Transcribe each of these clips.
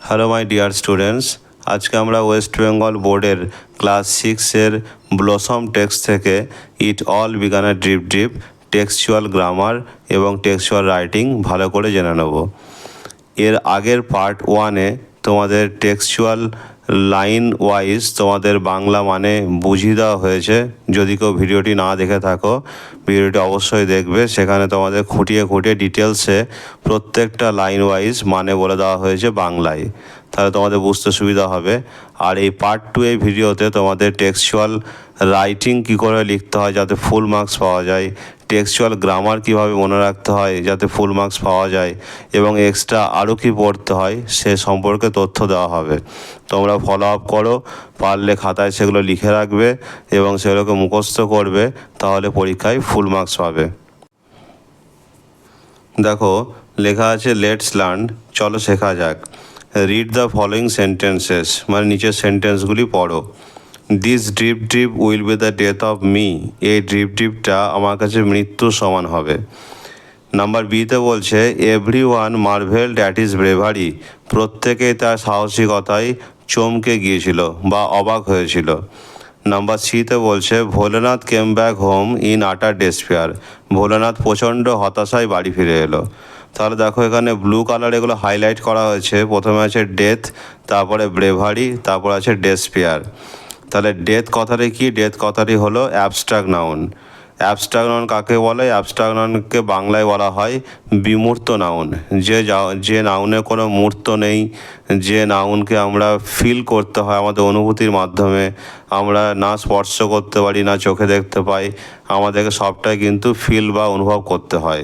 Hello my dear students, আজকে আমরা West Bengal বোর্ডের ক্লাস 6-এর ব্লসম টেক্সট থেকে it all began a drip drip textual grammar এবং textual writing ভালো করে জেনে নেব। এর আগের পার্ট 1-এ তোমাদের টেক্সচুয়াল লাইন ওয়াইজ তোমাদের বাংলা মানে বুঝিয়ে দেওয়া হয়েছে। যদি কেউ ভিডিওটি না দেখে থাকো, ভিডিওটি অবশ্যই দেখবে। সেখানে তোমাদের খুঁটিয়ে খুঁটিয়ে ডিটেলসে প্রত্যেকটা লাইন ওয়াইজ মানে বলে দেওয়া হয়েছে বাংলায়, তাহলে তোমাদের বুঝতে সুবিধা হবে। আর এই পার্ট 2 এই ভিডিওতে তোমাদের টেক্সচুয়াল রাইটিং কী করে লিখতে হয় যাতে ফুল মার্কস পাওয়া যায়, টেক্সচুয়াল গ্রামার কীভাবে মনে রাখতে হয় যাতে ফুল মার্কস পাওয়া যায়, এবং এক্সট্রা আরও কী পড়তে হয় সে সম্পর্কে তথ্য দেওয়া হবে। তোমরা ফলো আপ করো, পারলে খাতায় সেগুলো লিখে রাখবে এবং সেগুলোকে মুখস্থ করবে, তাহলে পরীক্ষায় ফুল মার্কস পাবে। দেখো লেখা আছে লেটস লার্ন, চলো শেখা যাক। রিড দ্য ফলোয়িং সেন্টেন্সেস, মানে নিচের সেন্টেন্সগুলি পড়ো। This drip drip will be the death of me, এই ড্রিপ ড্রিপটা আমার কাছে মৃত্যুর সমান হবে। নাম্বার বিতে বলছে every one marvelled at is bravery, প্রত্যেকেই তার সাহসিকতায় চমকে গিয়েছিল বা অবাক হয়েছিল। নাম্বার সিতে বলছে Bholenath came back home in আটার ডেসপেয়ার, ভোলেনাথ প্রচণ্ড হতাশায় বাড়ি ফিরে এলো। তাহলে দেখো এখানে ব্লু কালার এগুলো হাইলাইট করা হয়েছে। প্রথমে আছে ডেথ, তারপরে ব্রেভারি, তারপর আছে ডেসপেয়ার। তাহলে ডেথ কথাটি কি? ডেথ কথাটি হলো অ্যাবস্ট্রাক্ট নাউন। অ্যাবস্ট্রাক্ট নাউন কাকে বলে? অ্যাবস্ট্রাক্ট নাউনকে বাংলায় বলা হয় বিমূর্ত নাউন। যে নাউনে কোনো মূর্ত নেই, যে নাউনকে আমরা ফিল করতে হয় আমাদের অনুভূতির মাধ্যমে, আমরা না স্পর্শ করতে পারি না চোখে দেখতে পাই, আমাদেরকে সবটাই কিন্তু ফিল বা অনুভব করতে হয়।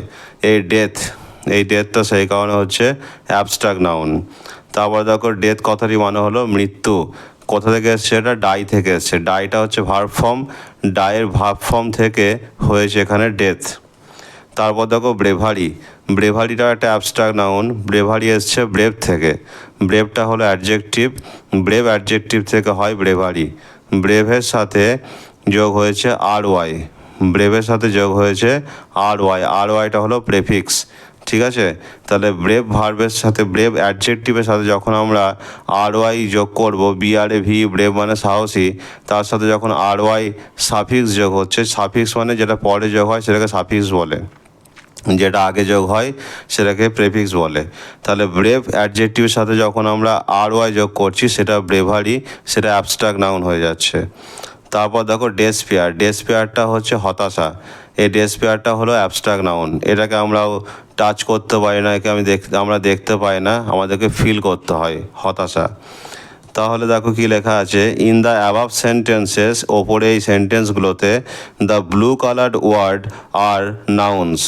এই ডেথটা সেই কারণে হচ্ছে অ্যাবস্ট্রাক্ট নাউন। তারপর দেখো ডেথ কথাটি মানে হলো মৃত্যু। কোথা থেকে এসছে? এটা ডাই থেকে এসছে। ডাইটা হচ্ছে ভার্ব ফর্ম, ডাইয়ের ভার্ব ফর্ম থেকে হয়েছে এখানে ডেথ। তারপর দেখো ব্রেভারিটা একটা অ্যাবস্ট্রাক্ট নাউন। ব্রেভারি এসছে ব্রেভ থেকে। ব্রেভটা হলো অ্যাডজেক্টিভ, ব্রেভ অ্যাডজেক্টিভ থেকে হয় ব্রেভারি। ব্রেভের সাথে যোগ হয়েছে আর ওয়াই, ব্রেভের সাথে যোগ হয়েছে আর ওয়াইটা হলো প্রেফিক্স। ঠিক আছে, তাহলে ব্রেভ ভার্বের সাথে, ব্রেভ অ্যাডজেক্টিভের সাথে যখন আমরা আর ওয়াই যোগ করবো, BRAV, ব্রেভ মানে সাহসী, তার সাথে যখন আর ওয়াই সাফিক্স যোগ হচ্ছে, সাফিক্স মানে যেটা পরে যোগ হয় সেটাকে সাফিক্স বলে, যেটা আগে যোগ হয় সেটাকে প্রেফিক্স বলে। তাহলে ব্রেভ অ্যাডজেক্টিভের সাথে যখন আমরা আর ওয়াই যোগ করছি সেটা ব্রেভারি, সেটা অ্যাবস্ট্রাক্ট নাউন হয়ে যাচ্ছে। তারপর দেখো ডেসপেয়ারটা হচ্ছে হতাশা। এই ডেসপেয়ারটা হলো অ্যাবস্ট্রাক্ট নাউন। এটাকে আমরাও টাচ করতে পারি না, একে আমরা দেখতে পাই না, আমাদেরকে ফিল করতে হয় হতাশা। তাহলে দেখো কি লেখা আছে, ইন দ্য অ্যাবাভ সেন্টেন্সেস, ওপরে এই সেন্টেন্সগুলোতে the blue coloured word are nouns,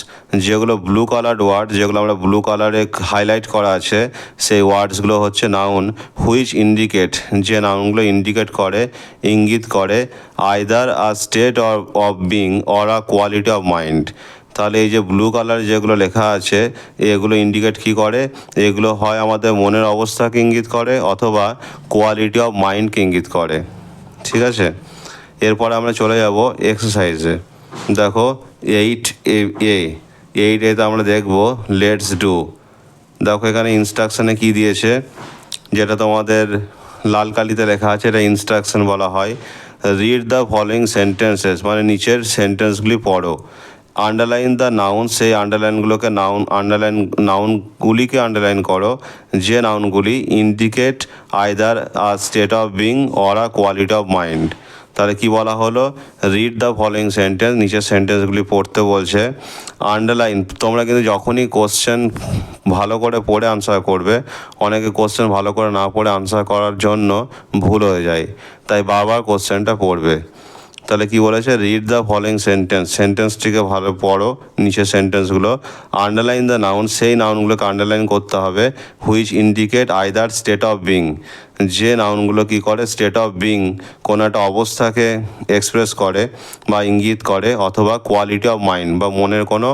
যেগুলো ব্লু কালার্ড ওয়ার্ড, যেগুলো আমরা ব্লু কালারে হাইলাইট করা আছে, সেই ওয়ার্ডসগুলো হচ্ছে নাউন। হুইচ ইন্ডিকেট, যে নাউনগুলো ইন্ডিকেট করে, ইঙ্গিত করে, either a state of being or a quality of mind. তাহলে এই যে ব্লু কালার যেগুলো লেখা আছে, এগুলো ইন্ডিকেট কী করে? এগুলো হয় আমাদের মনের অবস্থাকে ইঙ্গিত করে অথবা কোয়ালিটি অফ মাইন্ডকে ইঙ্গিত করে। ঠিক আছে, এরপরে আমরা চলে যাব এক্সারসাইজে। দেখো 8A আমরা দেখব লেটস ডু। দেখো এখানে ইনস্ট্রাকশানে কি দিয়েছে, যেটা তোমাদের লাল কালিতে লেখা আছে, এটা ইনস্ট্রাকশন বলা হয়। রিড দ্য ফলোয়িং সেন্টেন্সেস, মানে নিচের সেন্টেন্সগুলি পড়ো। আন্ডারলাইন দ্য নাউন, সেই নাউনগুলিকে আন্ডারলাইন করো যে নাউনগুলি indicate either a state of being or a quality of mind. তাহলে কি বলা হলো? রিড দ্য ফলোয়িং সেন্টেন্স, নিচের সেন্টেন্সগুলি পড়তে বলছে। আন্ডারলাইন, তোমরা কিন্তু যখনই কোশ্চেন ভালো করে পড়ে আনসার করবে, অনেকে কোশ্চেন ভালো করে না পড়ে আনসার করার জন্য ভুল হয়ে যায়, তাই বারবার কোশ্চেনটা পড়বে। তাহলে কি বলেছে? রিড দ্য ফলোয়িং সেন্টেন্সটিকে ভালো পড়ো, নিচের সেন্টেন্সগুলো। আন্ডারলাইন দ্য নাউন, সেই নাউনগুলোকে আন্ডারলাইন করতে হবে। Which indicate either state of being, যে নাউনগুলো কী করে? স্টেট অফ বিং, কোনো একটা অবস্থাকে এক্সপ্রেস করে বা ইঙ্গিত করে, অথবা কোয়ালিটি অফ মাইন্ড, বা মনের কোনো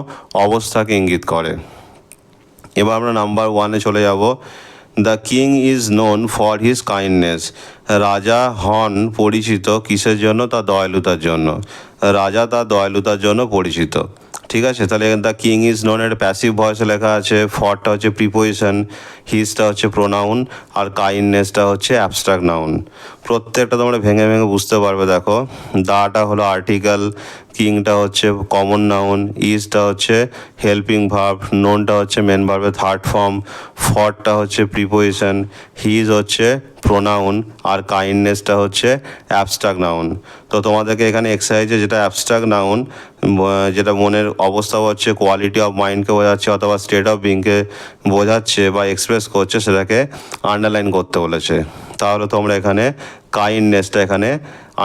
অবস্থাকে ইঙ্গিত করে। এবার আমরা নাম্বার 1-এ চলে যাব। The king is known for his kindness, রাজা হন পরিচিত কিসের জন্য? তার দয়ালুতার জন্য। রাজা তার দয়ালুতার জন্য পরিচিত। ঠিক আছে, তাহলে দ্য কিং ইজ নোন একটা প্যাসিভ ভয়েসে লেখা আছে, ফরটা হচ্ছে প্রিপোজিশন, হিজটা হচ্ছে প্রোনাউন, আর কাইন্ডনেসটা হচ্ছে অ্যাবস্ট্রাক্ট নাউন। প্রত্যেকটা তোমরা ভেঙে ভেঙে বুঝতে পারবে। দেখো, দাটা হলো আর্টিকেল, কিংটা হচ্ছে কমন নাউন, ইজটা হচ্ছে হেল্পিং ভার্ব, নোনটা হচ্ছে মেন ভার্বের থার্ড ফর্ম, ফরটা হচ্ছে প্রিপোজিশন, হিজ হচ্ছে প্রোনাউন, আর কাইন্ডনেসটা হচ্ছে অ্যাবস্ট্রাক্ট নাউন। তো তোমাদেরকে এখানে এক্সারসাইজে যেটা অ্যাবস্ট্রাক্ট নাউন, যেটা মনের অবস্থা হচ্ছে, কোয়ালিটি অফ মাইন্ডকে বোঝাচ্ছে অথবা স্টেট অফ বিংকে বোঝাচ্ছে বা এক্সপ্রেস করছে, সেটাকে আন্ডারলাইন করতে বলেছে। তাহলে তোমরা এখানে কাইন্ডনেসটা এখানে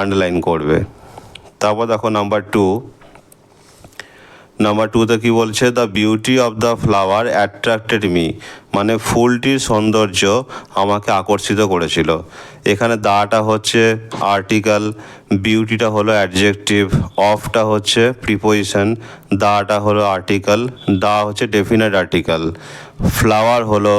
আন্ডারলাইন করবে। তারপর দেখো নাম্বার টুতে কী বলছে, the beauty of the flower attracted me, মানে ফুলটির সৌন্দর্য আমাকে আকর্ষিত করেছিল। এখানে দাটা হচ্ছে আর্টিকেল, বিউটিটা হলো অ্যাডজেক্টিভ, অফটা হচ্ছে প্রিপোজিশন, দাটা হলো আর্টিকেল, দা হচ্ছে ডেফিনেট আর্টিকেল, ফ্লাওয়ার হলো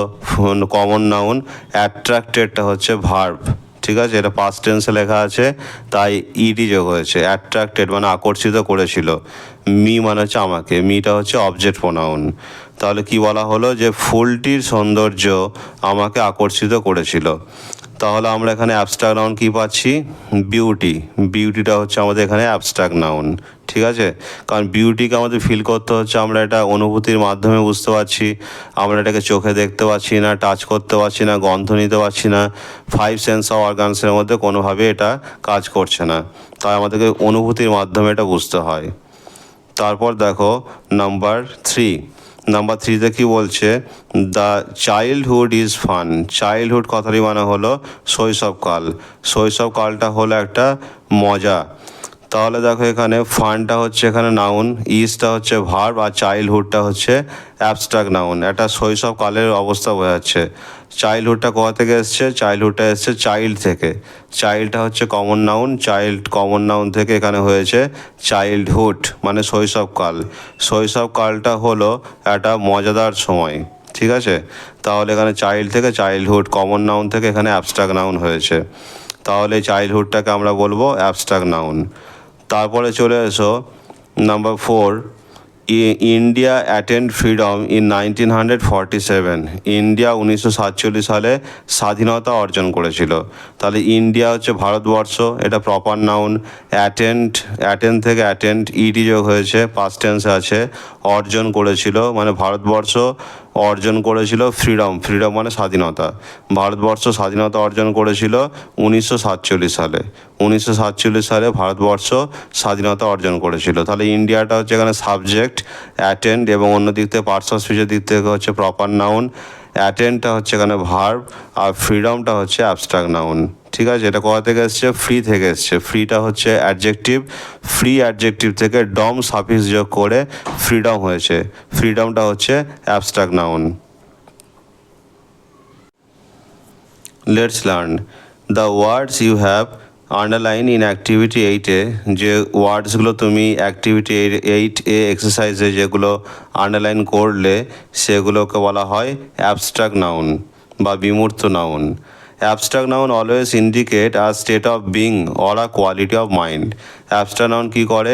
কমন নাউন, অ্যাট্রাক্টেডটা হচ্ছে ভার্ব। ঠিক আছে, এটা পাস্ট টেন্সে লেখা আছে, তাই ইডি যোগ হয়েছে। অ্যাট্রাক্টেড মানে আকর্ষিত করেছিল, মি মানে হচ্ছে আমাকে, মিটা হচ্ছে অবজেক্ট প্রোনাউন। তাহলে কি বলা হলো, যে ফুলটির সৌন্দর্য আমাকে আকর্ষিত করেছিল। তাহলে আমরা এখানে অ্যাবস্ট্রাক্ট নাউন কী পাচ্ছি, বিউটি। বিউটিটা হচ্ছে আমাদের এখানে অ্যাবস্ট্রাক্ট নাউন। ঠিক আছে, কারণ বিউটিকে আমাদের ফিল করতে হচ্ছে, আমরা এটা অনুভূতির মাধ্যমে বুঝতে পারছি, আমরা এটাকে চোখে দেখতে পাচ্ছি না, টাচ করতে পারছি না, গন্ধ নিতে পারছি না, 5 সেন্স অফ অর্গানসের মধ্যে কোনোভাবে এটা কাজ করছে না, তাই আমাদেরকে অনুভূতির মাধ্যমে এটা বুঝতে হয়। তারপর দেখো নাম্বার থ্রিতে কী বলছে, the childhood is fun. Childhood কথারই মানে হলো শৈশবকাল। শৈশবকালটা হলো একটা মজা। তাহলে দেখো, এখানে ফানটা হচ্ছে এখানে নাউন, ইজটা হচ্ছে ভার্ব, আর চাইল্ডহুডটা হচ্ছে অ্যাবস্ট্রাক্ট নাউন। এটা শৈশবকালের অবস্থা বোঝাচ্ছে। চাইল্ডহুডটা কোথা থেকে এসছে, চাইল্ডহুডটা এসছে চাইল্ড থেকে। চাইল্ডটা হচ্ছে কমন নাউন, কমন নাউন থেকে এখানে হয়েছে চাইল্ডহুড, মানে শৈশবকাল। শৈশবকালটা হলো একটা মজাদার সময়। ঠিক আছে, তাহলে এখানে চাইল্ড থেকে চাইল্ডহুড, কমন নাউন থেকে এখানে অ্যাবস্ট্রাক্ট নাউন হয়েছে। তাহলে চাইল্ডহুডটাকে আমরা বলবো অ্যাবস্ট্রাক্ট নাউন। তারপরে চলে এসো number 4, India attend freedom in 1947। India 1947 সালে স্বাধীনতা অর্জন করেছিল। তাহলে ইন্ডিয়া হচ্ছে ভারতবর্ষ, এটা প্রপার নাউন। অ্যাটেন্ড থেকে ইডি যোগ হয়েছে, পাস্ট টেন্সে আছে। অর্জন করেছিল মানে ভারতবর্ষ অর্জন করেছিল ফ্রিডম মানে স্বাধীনতা। ভারতবর্ষ স্বাধীনতা অর্জন করেছিল 1947 সালে। 1947 সালে ভারতবর্ষ স্বাধীনতা অর্জন করেছিল। তাহলে ইন্ডিয়াটা হচ্ছে এখানে সাবজেক্ট, অ্যাটেন্ড, এবং অন্য দিক থেকে পার্টস অফ স্পিচের দিক থেকে হচ্ছে প্রপার নাউন। অ্যাটেন্ডটা হচ্ছে এখানে ভার্ব, আর ফ্রিডমটা হচ্ছে অ্যাবস্ট্রাক্ট নাউন। ঠিক আছে, এটা কোথা থেকে এসছে, ফ্রি থেকে এসছে। ফ্রিটা হচ্ছে অ্যাডজেক্টিভ, ফ্রি অ্যাডজেক্টিভ থেকে ডম সাফিক্স যোগ করে ফ্রিডম হয়েছে। ফ্রিডমটা হচ্ছে abstract noun. Let's learn the words you have underline in activity 8-এ। যে ওয়ার্ডসগুলো তুমি অ্যাক্টিভিটি 8-এ এক্সারসাইজে যেগুলো আন্ডারলাইন করলে, সেগুলোকে বলা হয় অ্যাবস্ট্রাক্ট নাউন বা বিমূর্ত নাউন। Abstract noun always indicate a state of being or a quality of mind. Abstract noun কী করে,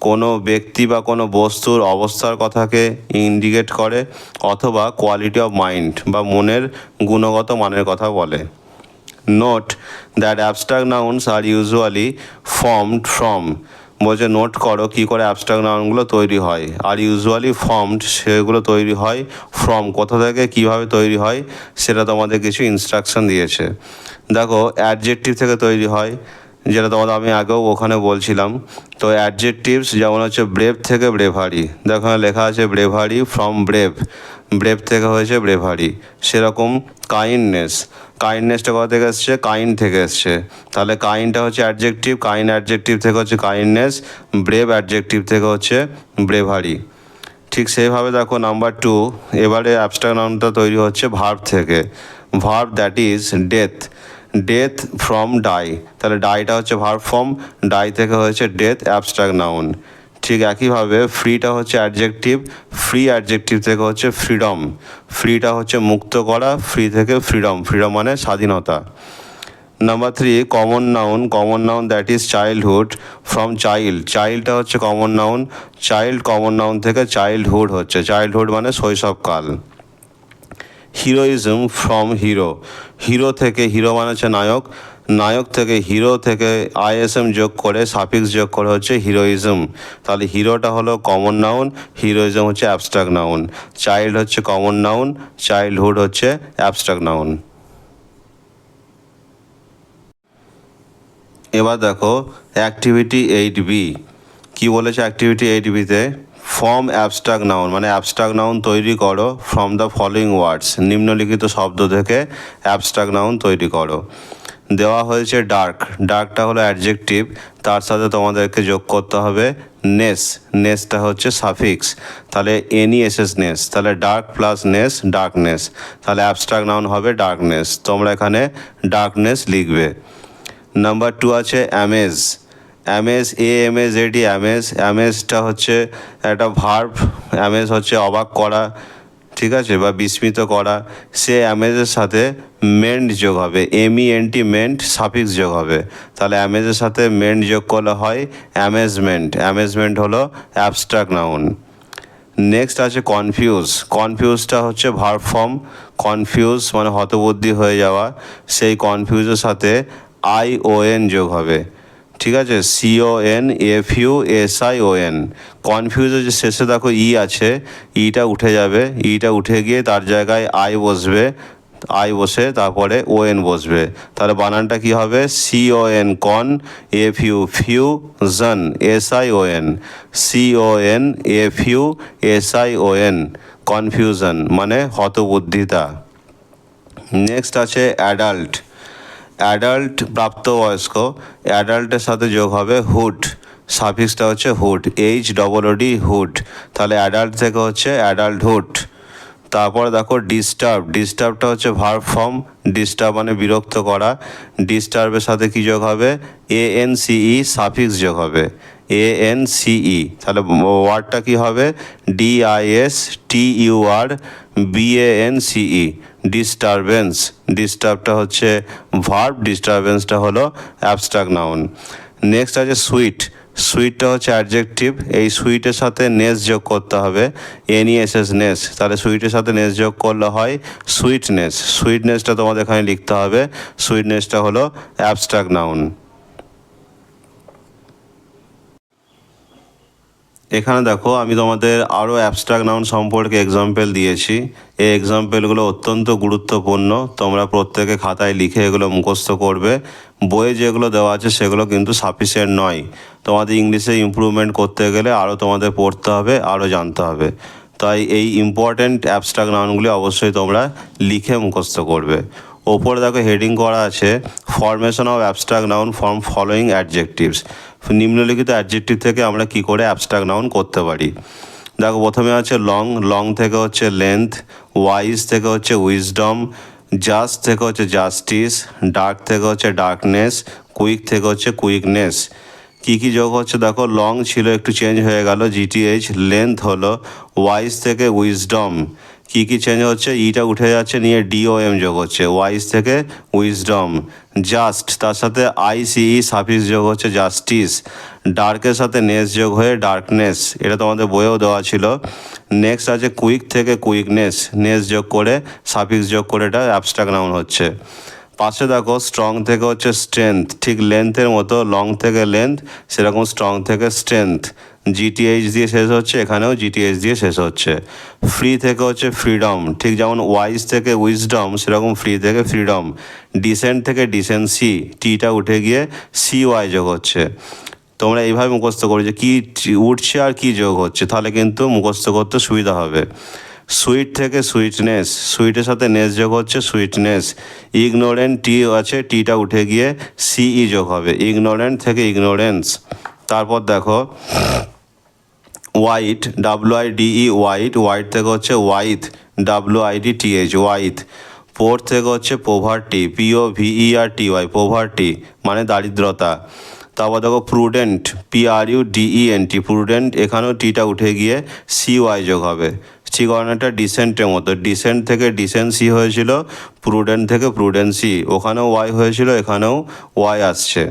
কোনো ব্যক্তি বা কোনো বস্তুর অবস্থার কথাকে ইন্ডিকেট করে, অথবা কোয়ালিটি অফ মাইন্ড বা মনের গুণগত মানের কথা বলে। Note that abstract nouns are usually formed from. বলছে নোট করো কী করে অ্যাবস্ট্রাক্ট নাউনগুলো তৈরি হয়, আর ইউজুয়ালি ফর্মড সেগুলো তৈরি হয় ফ্রম, কোথা থেকে কীভাবে তৈরি হয় সেটা তোমাদের কিছু ইনস্ট্রাকশন দিয়েছে। দেখো, অ্যাডজেক্টিভ থেকে তৈরি হয়, যেটা তোমাদের আমি আগেও ওখানে বলছিলাম। তো অ্যাডজেক্টিভস যেমন হচ্ছে ব্রেভ থেকে ব্রেভারি। দেখো এখানে লেখা আছে ব্রেভারি ফ্রম ব্রেভ, ব্রেভ থেকে হয়েছে ব্রেভারি। সেরকম কাইন্ডনেসটা কোথা থেকে এসছে, কাইন্ড থেকে এসছে। তাহলে কাইন্ডটা হচ্ছে অ্যাডজেক্টিভ, কাইন্ড অ্যাডজেক্টিভ থেকে হচ্ছে কাইন্ডনেস, ব্রেভ অ্যাডজেক্টিভ থেকে হচ্ছে ব্রেভারি। ঠিক সেইভাবে দেখো নাম্বার 2, এবারে অ্যাবস্ট্রাক্ট নাউনটা তৈরি হচ্ছে ভার্ব থেকে। Verb that is death from die. তাহলে ডাইটা হচ্ছে ভার্ব ফর্ম, ডাই থেকে হয়েছে ডেথ, অ্যাবস্ট্রাক্ট নাউন। ঠিক একইভাবে ফ্রিটা হচ্ছে অ্যাডজেক্টিভ, ফ্রি অ্যাডজেক্টিভ থেকে হচ্ছে ফ্রিটা হচ্ছে মুক্ত করা, ফ্রি থেকে ফ্রিডম মানে স্বাধীনতা। Number 3 common noun that is childhood from চাইল্ডটা হচ্ছে কমন নাউন, কমন নাউন থেকে চাইল্ডহুড হচ্ছে, চাইল্ডহুড মানে শৈশবকাল। হিরোইজম ফ্রম হিরো থেকে, হিরো মানে হচ্ছে নায়ক থেকে, হিরো থেকে আইএসএম যোগ করে সাফিক্স যোগ করে হচ্ছে হিরোইজম। তাহলে হিরোটা হলো কমন নাউন, হিরোইজম হচ্ছে অ্যাবস্ট্রাক্ট নাউন, চাইল্ড হচ্ছে কমন নাউন, চাইল্ডহুড হচ্ছে অ্যাবস্ট্রাক্ট নাউন। এবার দেখো অ্যাক্টিভিটি 8B কি বলেছে। অ্যাক্টিভিটি 8Bতে ফর্ম অ্যাবস্ট্রাক্ট নাউন, মানে অ্যাবস্ট্রাক্ট নাউন তৈরি করো ফ্রম দ্য ফলোয়িং ওয়ার্ডস, নিম্নলিখিত শব্দ থেকে অ্যাবস্ট্রাক্ট নাউন তৈরি করো। দেওয়া হয়েছে ডার্কটা হলো অ্যাডজেক্টিভ, তার সাথে তোমাদেরকে যোগ করতে হবে নেসটা হচ্ছে সাফিক্স, তাহলে NESS নেস, তাহলে ডার্ক প্লাস নেস ডার্কনেস, তাহলে অ্যাবস্ট্রাক্ট নাউন হবে ডার্কনেস। তোমরা এখানে ডার্কনেস লিখবে। নাম্বার 2 আছে অ্যামেজ, AMAZED অ্যামেজটা হচ্ছে একটা ভার্ব, অ্যামেজ হচ্ছে অবাক করা, ঠিক আছে, বা বিস্মিত করা। সে অ্যামেজের সাথে মেন্ট যোগ হবে, MENT মেন্ট সাফিক্স যোগ হবে, তাহলে অ্যামেজের সাথে মেন্ট যোগ করলে হয় অ্যামেজমেন্ট হলো অ্যাবস্ট্রাক্ট নাউন। নেক্সট আছে কনফিউজটা হচ্ছে ভার্ব ফর্ম, কনফিউজ মানে হতবুদ্ধি হয়ে যাওয়া, সেই কনফিউজের সাথে ION যোগ হবে, ঠিক আছে, CONFUSION। কনফিউজের যে শেষে দেখো আছে, ইটা উঠে যাবে, ইটা উঠে গিয়ে তার জায়গায় বসবে, বসে তারপরে ON বসবে, তাহলে বানানটা কি হবে CON FUSION CONFUSION কনফিউশন মানে হতবুদ্ধিতা। নেক্সট আছে অ্যাডাল্ট প্রাপ্তবয়স্ক, অ্যাডাল্টের সাথে যোগ হবে হুড, সাফিক্সটা হচ্ছে হুড, HOOD হুড, তাহলে অ্যাডাল্ট থেকে হচ্ছে অ্যাডাল্টহুড। তারপরে দেখো ডিস্টার্বটা হচ্ছে ভার্ব ফর্ম, ডিস্টার্ব মানে বিরক্ত করা, ডিস্টার্বের সাথে কী যোগ হবে ANCE সাফিক্স যোগ হবে, ANCE, তাহলে ওয়ার্ডটা কী হবে DISTURBANCE ডিস্টার্বটা হচ্ছে ভার্ব, ডিস্টারবেন্সটা হলো অ্যাবস্ট্রাক্ট নাউন। নেক্সট আছে সুইটটা হচ্ছে অ্যাডজেক্টিভ, এই সুইটের সাথে নেস যোগ করতে হবে, NESS নেস, তাহলে সুইটের সাথে নেস যোগ করলে হয় সুইটনেসটা তোমাদের এখানে লিখতে হবে, সুইটনেসটা হলো অ্যাবস্ট্রাক্ট নাউন। এখানে দেখো আমি তোমাদের আরও অ্যাবস্ট্রাক্ট নাউন সম্পর্কে এক্সাম্পল দিয়েছি, এই এক্সাম্পলগুলো অত্যন্ত গুরুত্বপূর্ণ, তোমরা প্রত্যেকে খাতায় লিখে এগুলো মুখস্থ করবে। বইয়ে যেগুলো দেওয়া আছে সেগুলো কিন্তু সাফিসিয়েন্ট নয়, তোমাদের ইংলিশে ইমপ্রুভমেন্ট করতে গেলে আরও তোমাদের পড়তে হবে, আরও জানতে হবে, তাই এই ইম্পর্ট্যান্ট অ্যাবস্ট্রাক্ট নাউনগুলি অবশ্যই তোমরা লিখে মুখস্থ করবে। ওপরে দেখো হেডিং করা আছে formation of abstract noun from following adjectives, নিম্নলিখিত অ্যাডজেক্টিভ থেকে আমরা কি করে অ্যাবস্ট্রাক্ট নাউন করতে পারি। দেখো প্রথমে আছে লং থেকে হচ্ছে লেন্থ, ওয়াইজ থেকে হচ্ছে উইজডম, জাস্ট থেকে হচ্ছে জাস্টিস, ডার্ক থেকে হচ্ছে ডার্কনেস, কুইক থেকে হচ্ছে কুইকনেস। কী যোগ হচ্ছে দেখো, লং ছিল একটু চেঞ্জ হয়ে গেল GTH, লেন্থ হলো, ওয়াইজ থেকে উইজডম, কী চেঞ্জ হচ্ছে ইটা উঠে যাচ্ছে নিয়ে DOM যোগ হচ্ছে, ওয়াইজ থেকে উইজডম। জাস্ট তার সাথে ICE সাফিক্স যোগ হচ্ছে জাস্টিস, ডার্কের সাথে নেস যোগ হয়ে ডার্কনেস, এটা তোমাদের বইয়েও দেওয়া ছিল। নেক্সট আছে কুইক থেকে কুইকনেস, নেস যোগ করে সাফিক্স যোগ করে এটা অ্যাবস্ট্রাক্ট নাউন হচ্ছে। পাশে দেখো স্ট্রং থেকে হচ্ছে স্ট্রেংথ, ঠিক লেন্থের মতো লং থেকে লেন্থ, সেরকম স্ট্রং থেকে স্ট্রেংথ, GTH দিয়ে শেষ হচ্ছে, এখানেও GTH দিয়ে শেষ হচ্ছে। ফ্রি থেকে হচ্ছে ফ্রিডম, ঠিক যেমন ওয়াইজ থেকে উইজডম সেরকম ফ্রি থেকে ফ্রিডম। ডিসেন্ট থেকে ডিসেন্সি, টিটা উঠে গিয়ে CY যোগ হচ্ছে। তোমরা এইভাবে মুখস্থ করো যে কী উঠছে আর কী যোগ হচ্ছে, তাহলে কিন্তু মুখস্থ করতে সুবিধা হবে। সুইট থেকে সুইটনেস, সুইটের সাথে নেস যোগ হচ্ছে সুইটনেস। ইগনোরেন্ট টি আছে, টিটা উঠে গিয়ে CE যোগ হবে, ইগনোরেন্ট থেকে ইগনোরেন্স। তারপর দেখো হোয়াইট, WIDE হোয়াইট থেকে হচ্ছে ওয়াইথ, WIDTH ওয়াইথ। পোর থেকে হচ্ছে পোভার্টি, POVERTY পোভার্টি মানে দারিদ্রতা। তারপর দেখো PRUDENT, PRUDENT, এখানেও টিটা উঠে গিয়ে CY যোগ হবে, ঠিক অনেকটা ডিসেন্টের মতো, ডিসেন্ট থেকে ডিসেন্সি হয়েছিল, প্রুডেন্ট থেকে প্রুডেন্সি, ওখানেও ওয়াই হয়েছিল, এখানেও ওয়াই আসছে।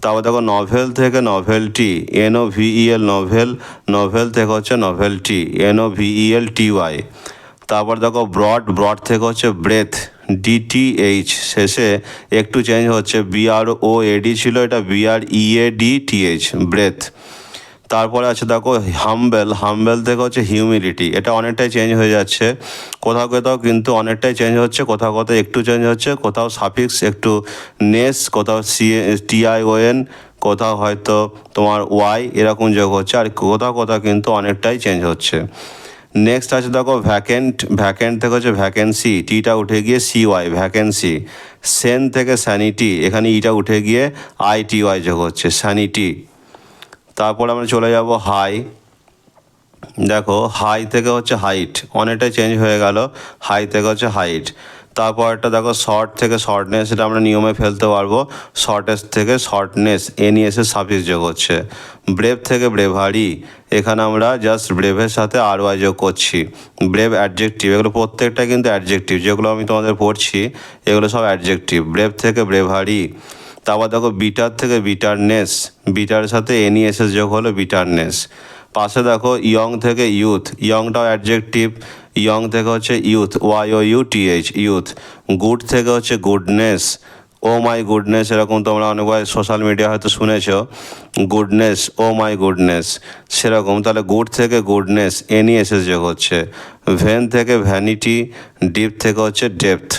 তারপর দেখো নভেল থেকে নভেলটি, NOVEL নভেল, নভেল থেকে হচ্ছে নভেলটি, NOVELTY। তারপর দেখো ব্রড, ব্রড থেকে হচ্ছে ব্রেথ, DTH, শেষে একটু চেঞ্জ হচ্ছে, BROAD ছিল, এটা BREADTH, ব্রেথ। তারপরে আছে দেখো হাম্বেল, হাম্বেল থেকে হচ্ছে হিউমিলিটি, এটা অনেকটাই চেঞ্জ হয়ে যাচ্ছে, কোথাও কোথাও কিন্তু অনেকটাই চেঞ্জ হচ্ছে, কোথাও কোথাও একটু চেঞ্জ হচ্ছে, কোথাও সাফিক্স একটু নেস, কোথাও TION, কোথাও হয়তো তোমার ওয়াই এরকম যোগ হচ্ছে, আর কোথাও কোথাও কিন্তু অনেকটাই চেঞ্জ হচ্ছে। নেক্সট আছে দেখো ভ্যাকেন্ট, ভ্যাকেন্ট থেকে হচ্ছে ভ্যাকেন্সি, টিটা উঠে গিয়ে CY, ভ্যাকেন্সি। সেন থেকে স্যানিটি, এখানে ইটা উঠে গিয়ে ITY যোগ হচ্ছে, স্যানিটি। তারপর আমরা চলে যাব হাই, দেখো হাই থেকে হচ্ছে হাইট, অনেকটাই চেঞ্জ হয়ে গেল, হাই থেকে হচ্ছে হাইট। তারপর একটা দেখো শর্ট থেকে শর্টনেস, এটা আমরা নিয়মে ফেলতে পারবো, শর্টেস থেকে শর্টনেস, NES এর সাফিক্স যোগ হচ্ছে। ব্রেভ থেকে ব্রেভারি, এখানে আমরা জাস্ট ব্রেভের সাথে RY যোগ করছি, ব্রেভ অ্যাডজেক্টিভ, এগুলো প্রত্যেকটা কিন্তু অ্যাডজেক্টিভ, যেগুলো আমি তোমাদের পড়ছি এগুলো সব অ্যাডজেক্টিভ। ব্রেভ থেকে ব্রেভারি। তারপর দেখো বিটার থেকে বিটারনেস, বিটার সাথে NES যোগ হলো বিটারনেস। পাশে দেখো ইয়ং থেকে ইউথ, ইয়ংটাও অ্যাডজেক্টিভ, ইয়ং থেকে হচ্ছে ইউথ, YOUTH, ইউথ। গুড থেকে হচ্ছে গুডনেস, ও মাই গুডনেস, এরকম তোমরা অনেকবার সোশ্যাল মিডিয়া হয়তো শুনেছ, গুডনেস, ও মাই গুডনেস, সেরকম। তাহলে গুড থেকে গুডনেস, NES যোগ হচ্ছে। ভেন থেকে ভ্যানিটি, ডিপ থেকে হচ্ছে ডেপথ।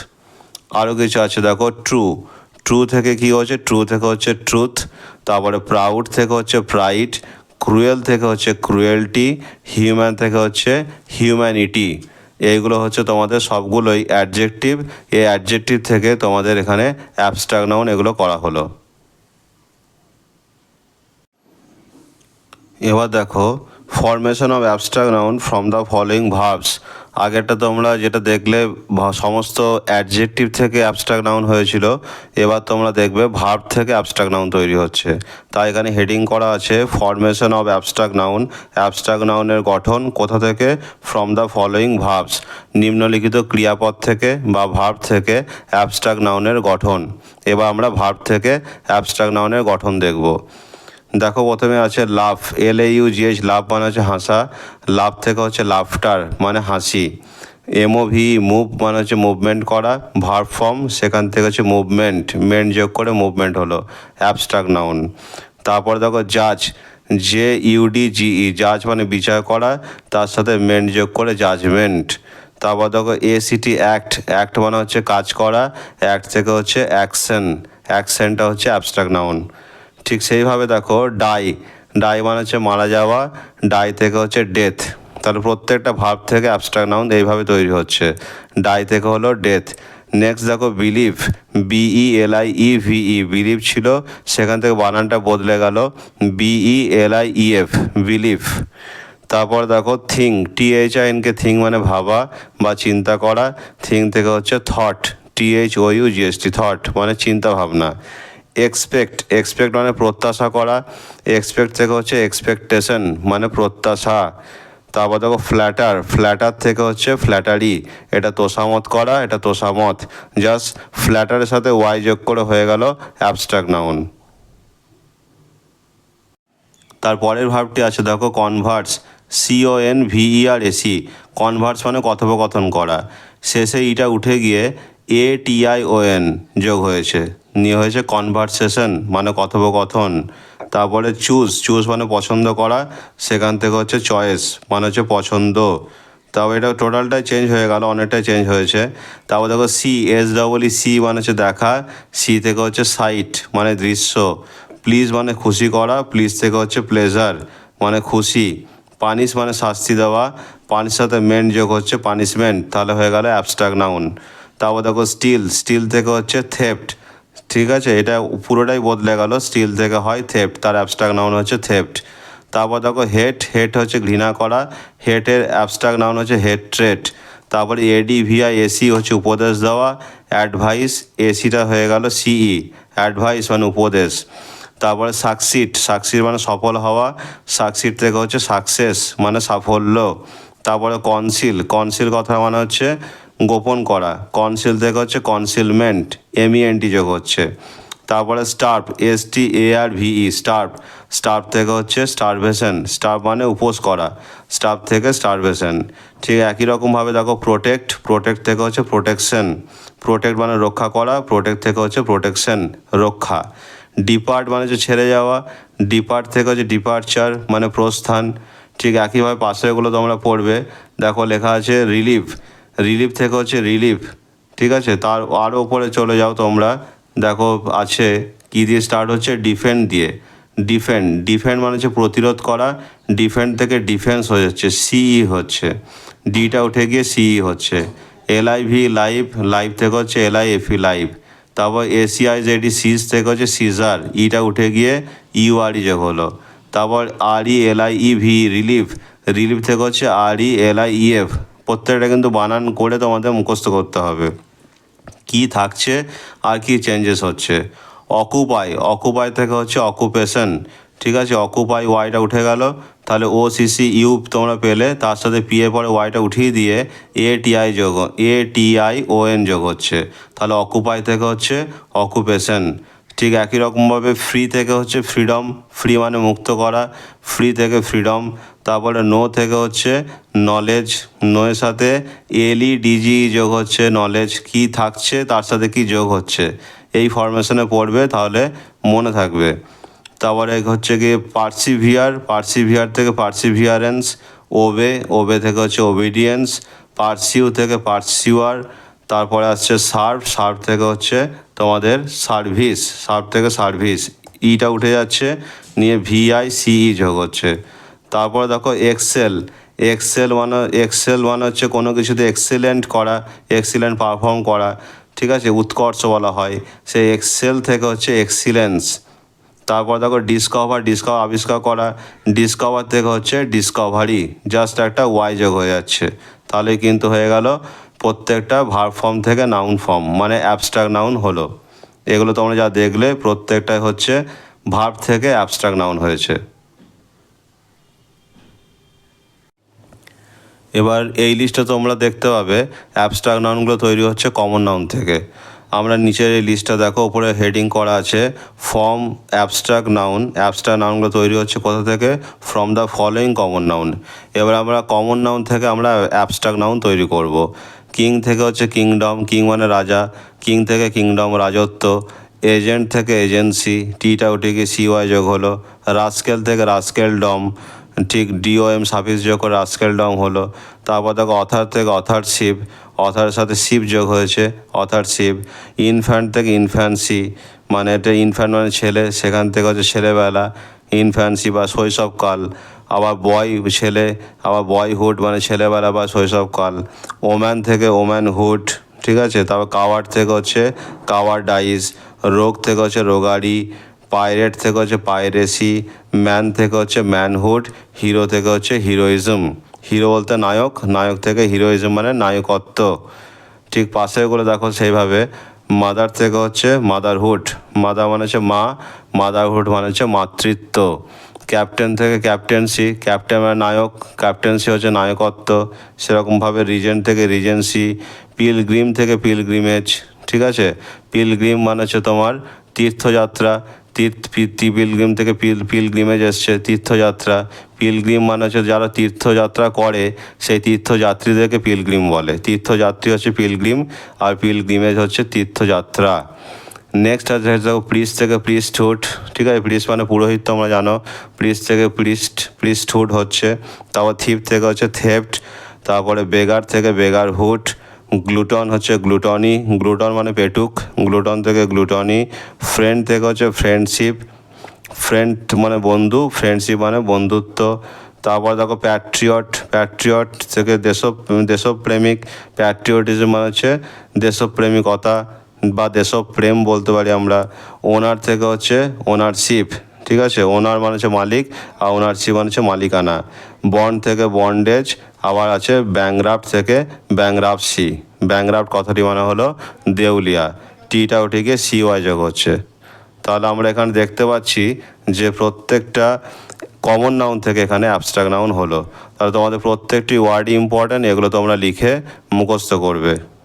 আরও কিছু আছে দেখো ট্রু, ট্রু থেকে কী হচ্ছে, ট্রু থেকে হচ্ছে ট্রুথ। তারপরে প্রাউড থেকে হচ্ছে প্রাইড, ক্রুয়েল থেকে হচ্ছে ক্রুয়েলটি, হিউম্যান থেকে হচ্ছে হিউম্যানিটি। এইগুলো হচ্ছে তোমাদের সবগুলোই অ্যাডজেক্টিভ, এই অ্যাডজেক্টিভ থেকে তোমাদের এখানে অ্যাবস্ট্রাক্ট নাউন এগুলো করা হলো। এবার দেখো formation of abstract noun from the following verbs. আগেরটা তোমরা যেটা দেখলে সমস্ত অ্যাডজেক্টিভ থেকে অ্যাবস্ট্রাক্ট নাউন হয়েছিল, এবার তোমরা দেখবে ভার্ব থেকে অ্যাবস্ট্রাক্ট নাউন তৈরি হচ্ছে। তাই এখানে হেডিং করা আছে formation of abstract noun, abstract নাউনের গঠন কোথা থেকে, ফ্রম দ্য ফলোয়িং ভার্বস, নিম্নলিখিত ক্রিয়াপদ থেকে বা ভার্ব থেকে অ্যাবস্ট্রাক্ট নাউনের গঠন। এবার আমরা ভার্ব থেকে অ্যাবস্ট্রাক্ট নাউনের গঠন দেখব। দেখো প্রথমে আছে লাভ, LAUGH, লাভ মানে হচ্ছে হাসা, লাভ থেকে হচ্ছে লাফটার মানে হাসি। MOV, মুভ মানে হচ্ছে মুভমেন্ট করা, ভার্ব ফর্ম, সেখান থেকে হচ্ছে মুভমেন্ট, মেন্ট যোগ করে মুভমেন্ট হলো অ্যাবস্ট্রাক্ট নাউন। তারপর দেখো জাজ, JUDGE, জাজ মানে বিচার করা, তার সাথে মেন্ট যোগ করে জাজমেন্ট। তারপর দেখো ACT, অ্যাক্ট, অ্যাক্ট মানে হচ্ছে কাজ করা, অ্যাক্ট থেকে হচ্ছে অ্যাকশন, অ্যাকশনটা হচ্ছে অ্যাবস্ট্রাক্ট নাউন। ঠিক সেইভাবে দেখো ডাই, ডাই মানে হচ্ছে মারা যাওয়া, ডাই থেকে হচ্ছে ডেথ। তাহলে প্রত্যেকটা ভার্ব থেকে অ্যাবস্ট্রাক্ট নাউন এইভাবে তৈরি হচ্ছে, ডাই থেকে হলো ডেথ। নেক্সট দেখো বিলিভ, BELIEVE, বিলিভ ছিল, সেখান থেকে বানানটা বদলে গেল, BELIEF, বিলিভ। তারপর দেখো থিং, THINK, থিং মানে ভাবা বা চিন্তা করা, থিং থেকে হচ্ছে থট, THOUGHT, থট মানে চিন্তা ভাবনা। এক্সপেক্ট, এক্সপেক্ট মানে প্রত্যাশা করা, এক্সপেক্ট থেকে হচ্ছে এক্সপেকটেশন মানে প্রত্যাশা। তারপর দেখো ফ্ল্যাটার, ফ্ল্যাটার থেকে হচ্ছে ফ্ল্যাটারি, এটা তোষামত করা, এটা তোষামত, জাস্ট ফ্ল্যাটারের সাথে ওয়াই যোগ করে হয়ে গেল অ্যাবস্ট্রাক্ট নাউন। তারপরের ভার্বটি আছে দেখো কনভার্স, CONVERSE, কনভার্স মানে কথোপকথন করা, শেষে ইটা উঠে গিয়ে ATION যোগ হয়েছে, নিয়ে হয়েছে কনভারসেশন মানে কথোপকথন। তারপরে চুজ, চুজ মানে পছন্দ করা, সেখান থেকে হচ্ছে চয়েস মানে হচ্ছে পছন্দ। তাও এটা টোটালটাই চেঞ্জ হয়ে গেল, অনেকটাই চেঞ্জ হয়েছে। তারপর দেখো SEE, মানে হচ্ছে দেখা, সি থেকে হচ্ছে সাইট মানে দৃশ্য। প্লিজ মানে খুশি করা, প্লিজ থেকে হচ্ছে প্লেজার মানে খুশি। পানিশ মানে শাস্তি দেওয়া, পানির সাথে মেন্ট যোগ হচ্ছে পানিশমেন্ট, তাহলে হয়ে গেল অ্যাবস্ট্রাক্ট নাউন। তারপর দেখো স্টিল, স্টিল থেকে হচ্ছে থেফট, ঠিক আছে, এটা পুরোটাই বদলে গেল, স্টিল থেকে হয় থেফট, তার অ্যাবস্ট্রাক্ট নাউন হচ্ছে থেফট। তারপর দেখো হেট, হেট হচ্ছে ঘৃণা করা, হেটের অ্যাবস্ট্রাক্ট নাউন হচ্ছে হেট্রেট। তারপরে ADVISE হচ্ছে উপদেশ দেওয়া, অ্যাডভাইস, এসিটা হয়ে গেল CE, অ্যাডভাইস মানে উপদেশ। তারপরে সাকসিড, সাকসিড মানে সফল হওয়া, সাকসিড থেকে হচ্ছে সাকসেস মানে সাফল্য। তারপরে কনসিল কথার মানে হচ্ছে গোপন করা, কনসিল থেকে হচ্ছে কনসিলমেন্ট, MENT যোগ হচ্ছে। তারপরে স্টার্ভ, STARVE, স্টার্ভ থেকে হচ্ছে স্টারভেশন, স্টার্ভ মানে উপোস করা, স্টার্ভ থেকে স্টারভেশন। ঠিক একই রকমভাবে দেখো প্রোটেক্ট থেকে হচ্ছে প্রোটেকশন, প্রোটেক্ট মানে রক্ষা করা, প্রোটেক্ট থেকে হচ্ছে প্রোটেকশন রক্ষা। ডিপার্ট মানে হচ্ছে ছেড়ে যাওয়া, ডিপার্ট থেকে হচ্ছে ডিপারচার মানে প্রস্থান। ঠিক একইভাবে পাশেগুলো তোমরা পড়বে, দেখো লেখা আছে রিলিফ থেকে হচ্ছে রিলিফ। ঠিক আছে, তার আরও উপরে চলে যাও তোমরা, দেখো আছে কী দিয়ে স্টার্ট হচ্ছে, ডিফেন্ড দিয়ে। ডিফেন্ড মানে হচ্ছে প্রতিরোধ করা, ডিফেন্ড থেকে ডিফেন্স হয়ে যাচ্ছে, CE হচ্ছে, ডিটা উঠে গিয়ে CE হচ্ছে। LIV লাইভ থেকে হচ্ছে LIFE লাইভ। তারপর SEIZD থেকে হচ্ছে সিজার, ইটা উঠে গিয়ে URE যোগ হলো। তারপর RELIEV রিলিফ থেকে হচ্ছে RELIEF। প্রত্যেকটা কিন্তু বানান করে তোমাদের মুখস্থ করতে হবে কি থাকছে আর কি চেঞ্জেস হচ্ছে। অকুপাই থেকে হচ্ছে অকুপেশন। ঠিক আছে, অকুপাই ওয়াইটা উঠে গেল, তাহলে OCCU তোমরা পেলে, তার সাথে P এর পরে ওয়াইটা উঠিয়ে দিয়ে ATION যোগ হচ্ছে, তাহলে অকুপাই থেকে হচ্ছে অকুপেশন। ঠিক একই রকমভাবে ফ্রি থেকে হচ্ছে ফ্রি মানে মুক্ত করা, ফ্রি থেকে ফ্রিডম। তারপরে নো থেকে হচ্ছে নলেজ, নোয়ের সাথে LEDG যোগ হচ্ছে নলেজ, কি থাকছে তার সাথে কি যোগ হচ্ছে, এই ফরমেশনে পড়বে তাহলে মনে থাকবে। তারপরে হচ্ছে গিয়ে পার্সিভিয়ার থেকে পার্সিভিয়ারেন্স, ওবে থেকে হচ্ছে ওবিডিয়েন্স, পার্সিউ থেকে পার্সিউয়ার। তারপরে আসছে সার্ভ থেকে হচ্ছে তোমাদের সার্ভিস, ইটা উঠে যাচ্ছে, নিয়ে VICE যোগ হচ্ছে। তারপরে দেখো এক্সেল মানে হচ্ছে কোনো কিছুতে এক্সিলেন্ট পারফর্ম করা। ঠিক আছে, উৎকর্ষ বলা হয়, সেই এক্সেল থেকে হচ্ছে এক্সিলেন্স। তারপর দেখো ডিসকভার আবিষ্কার করা, ডিসকভার থেকে হচ্ছে ডিসকভারি, জাস্ট একটা ওয়াই যোগ হয়ে যাচ্ছে, তাহলে কিন্তু হয়ে গেল প্রত্যেকটা ভার্ব ফর্ম থেকে নাউন ফর্ম মানে অ্যাবস্ট্রাক্ট নাউন হলো। এগুলো তোমরা যা দেখলে প্রত্যেকটাই হচ্ছে ভার্ব থেকে অ্যাবস্ট্রাক্ট নাউন হয়েছে। এবার এই লিস্টে তোমরা দেখতে পাবে অ্যাবস্ট্রাক্ট নাউনগুলো তৈরি হচ্ছে কমন নাউন থেকে। আমরা নিচের এই লিস্টটা দেখো, উপরে হেডিং করা আছে ফর্ম অ্যাবস্ট্রাক্ট নাউনগুলো তৈরি হচ্ছে কোথা থেকে, from the following common noun. এবার আমরা কমন নাউন থেকে আমরা অ্যাবস্ট্রাক্ট নাউন তৈরি করব। কিং থেকে হচ্ছে কিংডম, কিং মানে রাজা, কিং থেকে কিংডম রাজত্ব। এজেন্ট থেকে এজেন্সি, টিটা উঠে গিয়ে CY যোগ হলো। রাস্কেল থেকে রাস্কেলডম, ঠিক DOM সাফিক্স যোগ করে রাস্কেলডম হলো। তারপর দেখো অথার থেকে অথারশিপ, অথারের সাথে শিপ যোগ হয়েছে অথারশিপ। ইনফ্যান্ট থেকে ইনফ্যান্সি, মানে এটা ইনফ্যান্ট মানে ছেলে, সেখান থেকে হচ্ছে ছেলেবেলা, ইনফ্যান্সি বা শৈশবকাল। আবার ছেলে, আবার বয়হুড মানে ছেলেবেলা বা শৈশবকাল। ওম্যান থেকে ওম্যানহুড, ঠিক আছে। তারপর কাওয়ার্ড থেকে হচ্ছে কাওয়ার্ডাইজ, রোগ থেকে হচ্ছে রোগাড়ি, পাইরেট থেকে হচ্ছে পাইরেসি, ম্যান থেকে হচ্ছে ম্যানহুড, হিরো থেকে হচ্ছে হিরোইজম। হিরো বলতে নায়ক থেকে হিরোইজম মানে নায়কত্ব। ঠিক পাশেগুলো দেখো সেইভাবে। মাদার থেকে হচ্ছে মাদারহুড, মাদার মানে হচ্ছে মা, মাদারহুড মানে হচ্ছে মাতৃত্ব। ক্যাপ্টেন থেকে ক্যাপ্টেন্সি, ক্যাপ্টেন মানে নায়ক, ক্যাপ্টেন্সি হচ্ছে নায়কত্ব। সেরকমভাবে রিজেন্ট থেকে রিজেন্সি। পিলগ্রিম থেকে পিলগ্রিমেজ, ঠিক আছে। পিলগ্রিম মানে হচ্ছে তোমার তীর্থযাত্রা, পিলগ্রিম থেকে পিলগ্রিমেজ এসছে তীর্থযাত্রা। পিলগ্রিম মানে হচ্ছে যারা তীর্থযাত্রা করে সেই তীর্থযাত্রীদেরকে পিলগ্রিম বলে। তীর্থযাত্রী হচ্ছে পিলগ্রিম আর পিলগ্রিমেজ হচ্ছে তীর্থযাত্রা। নেক্সট আছে দেখো প্রিস্ট থেকে প্রিস্টহুড, ঠিক আছে। প্রিস্ট মানে পুরোহিত, তোমরা জানো। প্রিস্ট থেকে প্রিস্টহুড হচ্ছে। তারপর থিপ থেকে হচ্ছে থেফট। তারপরে বেগার থেকে বেগারহুড। গ্লুটন হচ্ছে গ্লুটনি, গ্লুটন মানে পেটুক, গ্লুটন থেকে গ্লুটনি। ফ্রেন্ড থেকে হচ্ছে ফ্রেন্ডশিপ, ফ্রেন্ড মানে বন্ধু, ফ্রেন্ডশিপ মানে বন্ধুত্ব। তারপর দেখো প্যাট্রিয়ট থেকে দেশপ্রেমিক, প্যাট্রিয়টিজম মানে হচ্ছে দেশপ্রেমিকতা বা দেশপ্রেম বলতে পারি আমরা। ওনার থেকে হচ্ছে ওনারশিপ, ঠিক আছে। ওনার মানে হচ্ছে মালিক আর ওনারশিপ মানে হচ্ছে মালিকানা। বন্ড থেকে বন্ডেজ, আবার আছে ব্যাংরাপ্ট থেকে ব্যাংরাপসি। ব্যাংরাপ্ট কথাটি মানে হলো দেউলিয়া, টিটা উঠে গিয়ে CY যোগ হচ্ছে। তাহলে আমরা এখানে দেখতে পাচ্ছি যে প্রত্যেকটা কমন নাউন থেকে এখানে অ্যাবস্ট্রাক্ট নাউন হলো। তাহলে তোমাদের প্রত্যেকটি ওয়ার্ডই ইম্পর্ট্যান্ট, এগুলো তোমরা লিখে মুখস্থ করবে।